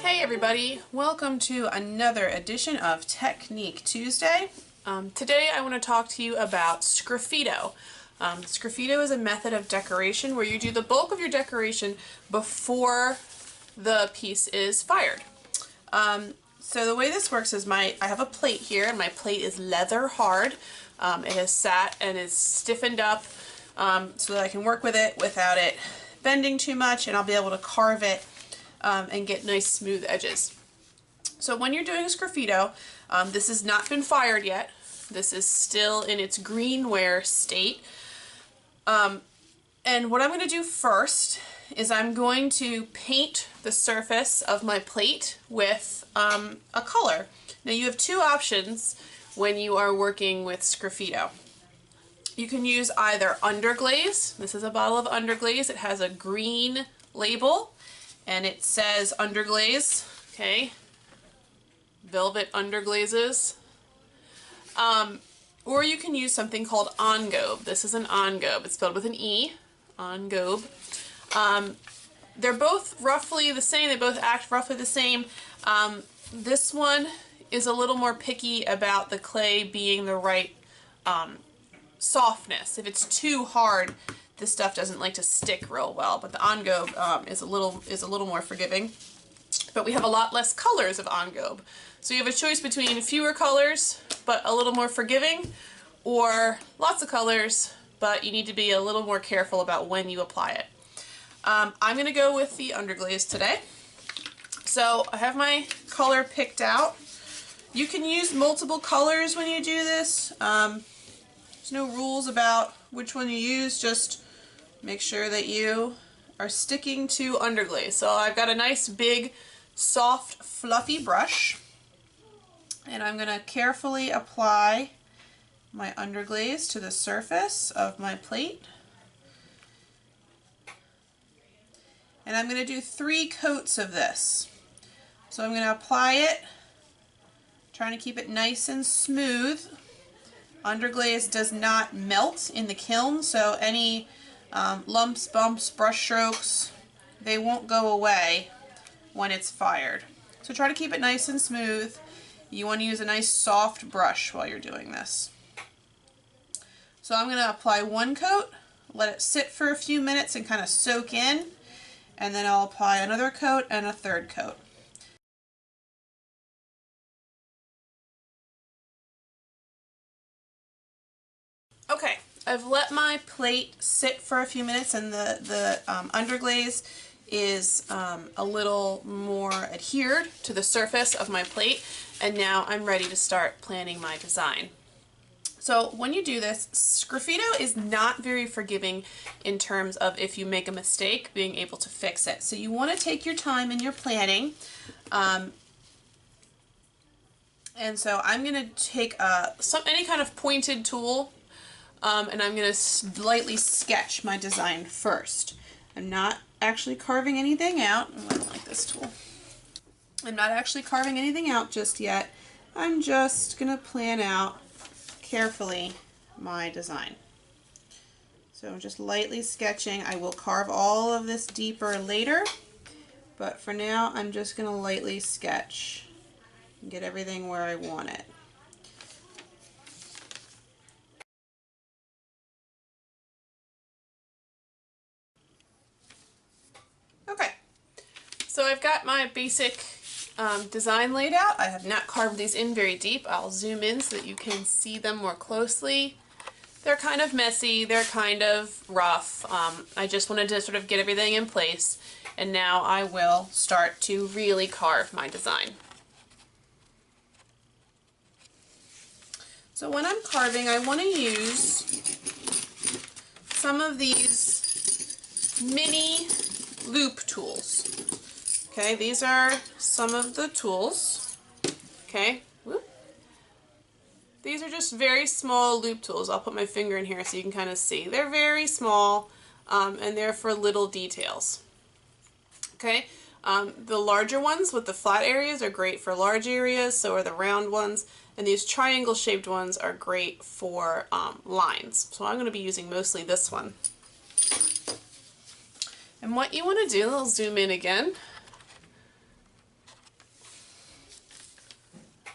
Hey everybody, welcome to another edition of Technique Tuesday. Today I want to talk to you about Sgraffito. Sgraffito is a method of decoration where you do the bulk of your decoration before the piece is fired. So the way this works is I have a plate here, and my plate is leather hard. It has sat and is stiffened up so that I can work with it without it bending too much, and I'll be able to carve it and get nice smooth edges. So when you're doing a Sgraffito, this has not been fired yet. This is still in its greenware state. And what I'm going to do first is I'm going to paint the surface of my plate with a color. Now you have two options when you are working with Sgraffito. You can use either underglaze. This is a bottle of underglaze. It has a green label and it says underglaze, okay? Velvet underglazes. Or you can use something called engobe. This is an engobe. It's spelled with an E, engobe. They're both roughly the same. They both act roughly the same. This one is a little more picky about the clay being the right softness. If it's too hard, this stuff doesn't like to stick real well, but the engobe is a little more forgiving. But we have a lot less colors of engobe. So you have a choice between fewer colors but a little more forgiving, or lots of colors but you need to be a little more careful about when you apply it. I'm going to go with the underglaze today. So I have my color picked out. You can use multiple colors when you do this. There's no rules about which one you use, just make sure that you are sticking to underglaze. So I've got a nice big soft fluffy brush, and I'm going to carefully apply my underglaze to the surface of my plate. And I'm going to do 3 coats of this. So I'm going to apply it, trying to keep it nice and smooth. Underglaze does not melt in the kiln, so any lumps, bumps, brush strokes, they won't go away when it's fired. So try to keep it nice and smooth. You want to use a nice soft brush while you're doing this. So I'm going to apply 1 coat, let it sit for a few minutes and kind of soak in, and then I'll apply another coat and a 3rd coat. Okay, I've let my plate sit for a few minutes, and the underglaze is a little more adhered to the surface of my plate, and now I'm ready to start planning my design. So when you do this, Sgraffito is not very forgiving in terms of if you make a mistake, being able to fix it. So you want to take your time in your planning. And so I'm going to take any kind of pointed tool, and I'm going to lightly sketch my design first. I'm not actually carving anything out. Oh, I don't like this tool. I'm not actually carving anything out just yet. I'm just going to plan out carefully my design. So I'm just lightly sketching. I will carve all of this deeper later, but for now I'm just going to lightly sketch and get everything where I want it. Okay, so I've got my basic design laid out. I have not carved these in very deep. I'll zoom in so that you can see them more closely. They're kind of messy, they're kind of rough. I just wanted to sort of get everything in place, and now I will start to really carve my design. So when I'm carving, I want to use some of these mini loop tools. Okay, these are some of the tools. Okay, whoop. These are just very small loop tools. I'll put my finger in here so you can kind of see. They're very small, and they're for little details. Okay, the larger ones with the flat areas are great for large areas, so are the round ones, and these triangle shaped ones are great for lines. So I'm going to be using mostly this one. And what you want to do, I'll zoom in again.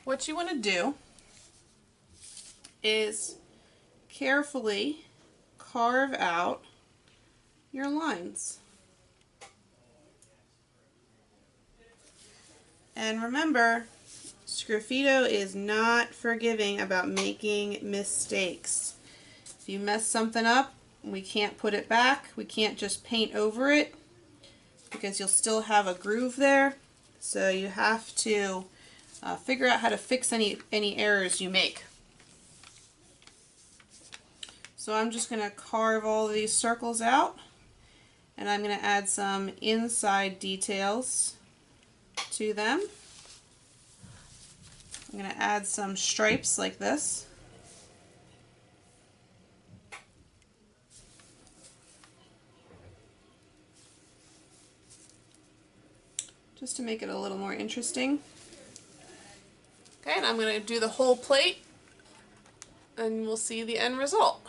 what you want to do is carefully carve out your lines. And remember, Sgraffito is not forgiving about making mistakes. If you mess something up, we can't put it back. We can't just paint over it because you'll still have a groove there. So you have to figure out how to fix any errors you make. So I'm just going to carve all these circles out, and I'm going to add some inside details to them. I'm going to add some stripes like this. Just to make it a little more interesting. Okay, and I'm going to do the whole plate, and we'll see the end result.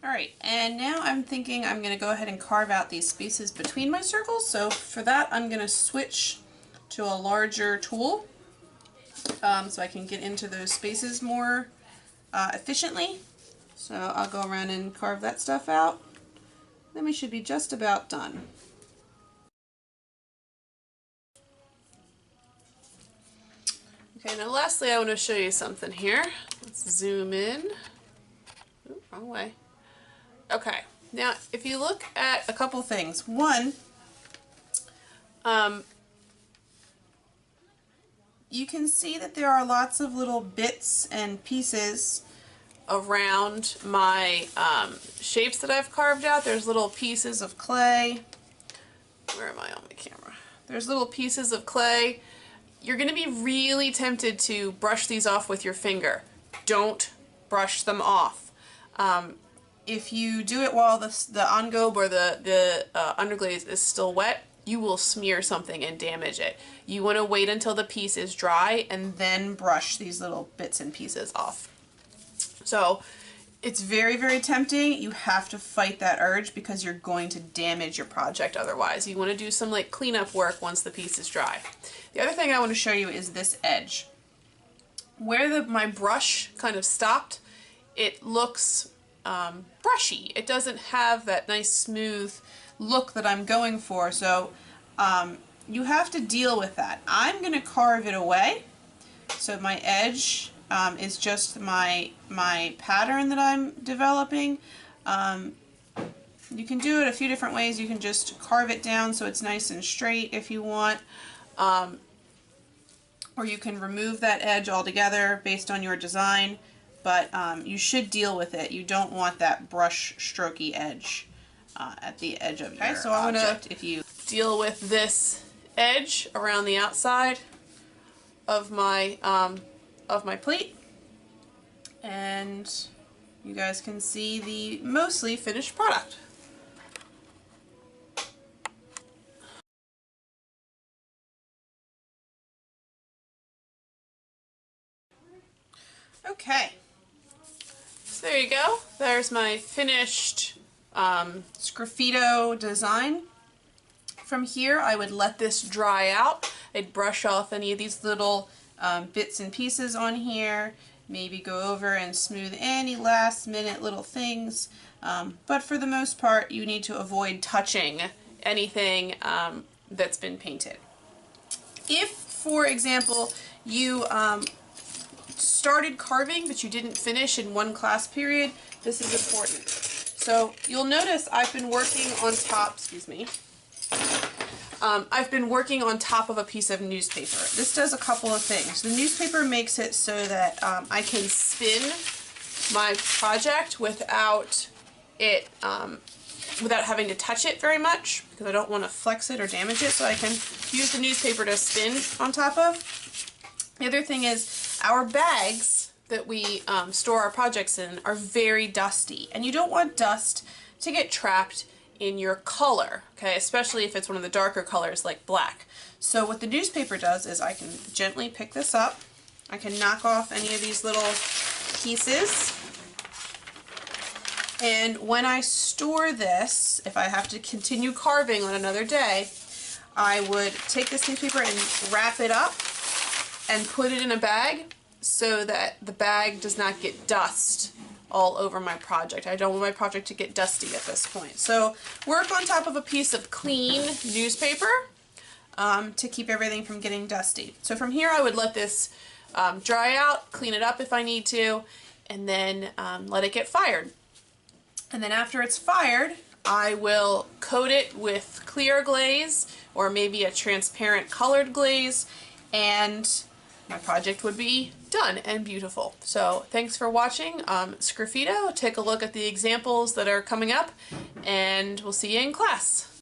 Alright, and now I'm thinking I'm going to go ahead and carve out these spaces between my circles. So for that, I'm going to switch to a larger tool so I can get into those spaces more efficiently. So I'll go around and carve that stuff out. Then we should be just about done. Okay, now lastly I want to show you something here. Let's zoom in. Ooh, wrong way. Okay, now if you look at a couple things. One, you can see that there are lots of little bits and pieces around my shapes that I've carved out. There's little pieces of clay. Where am I on my camera? There's little pieces of clay. You're going to be really tempted to brush these off with your finger. Don't brush them off. If you do it while the engobe or the underglaze is still wet, you will smear something and damage it. You want to wait until the piece is dry and then brush these little bits and pieces off. So it's very, very tempting. You have to fight that urge because you're going to damage your project otherwise. You want to do some like cleanup work once the piece is dry. The other thing I want to show you is this edge. Where my brush kind of stopped, it looks brushy. It doesn't have that nice smooth look that I'm going for, so you have to deal with that. I'm going to carve it away, so my edge is just my pattern that I'm developing. You can do it a few different ways. You can just carve it down so it's nice and straight if you want, or you can remove that edge altogether based on your design. But you should deal with it. You don't want that brush strokey edge at the edge of your object. So I'm going to, if you deal with this edge around the outside of my plate, and you guys can see the mostly finished product. Okay. So there you go. There's my finished Sgraffito design. From here, I would let this dry out. I'd brush off any of these little bits and pieces on here, maybe go over and smooth any last minute little things. But for the most part, you need to avoid touching anything that's been painted. If, for example, you started carving but you didn't finish in one class period, this is important. So you'll notice I've been working on top, excuse me, I've been working on top of a piece of newspaper. This does a couple of things. The newspaper makes it so that I can spin my project without it, without having to touch it very much, because I don't want to flex it or damage it, so I can use the newspaper to spin on top of. The other thing is our bags that we store our projects in are very dusty, and you don't want dust to get trapped in your color, okay, especially if it's one of the darker colors like black. So what the newspaper does is I can gently pick this up, I can knock off any of these little pieces, and when I store this, if I have to continue carving on another day, I would take this newspaper and wrap it up and put it in a bag so that the bag does not get dust all over my project. I don't want my project to get dusty at this point. So work on top of a piece of clean newspaper to keep everything from getting dusty. So from here I would let this dry out, clean it up if I need to, and then let it get fired. And then after it's fired, I will coat it with clear glaze or maybe a transparent colored glaze, and my project would be done and beautiful. So thanks for watching Sgraffito. Take a look at the examples that are coming up, and we'll see you in class.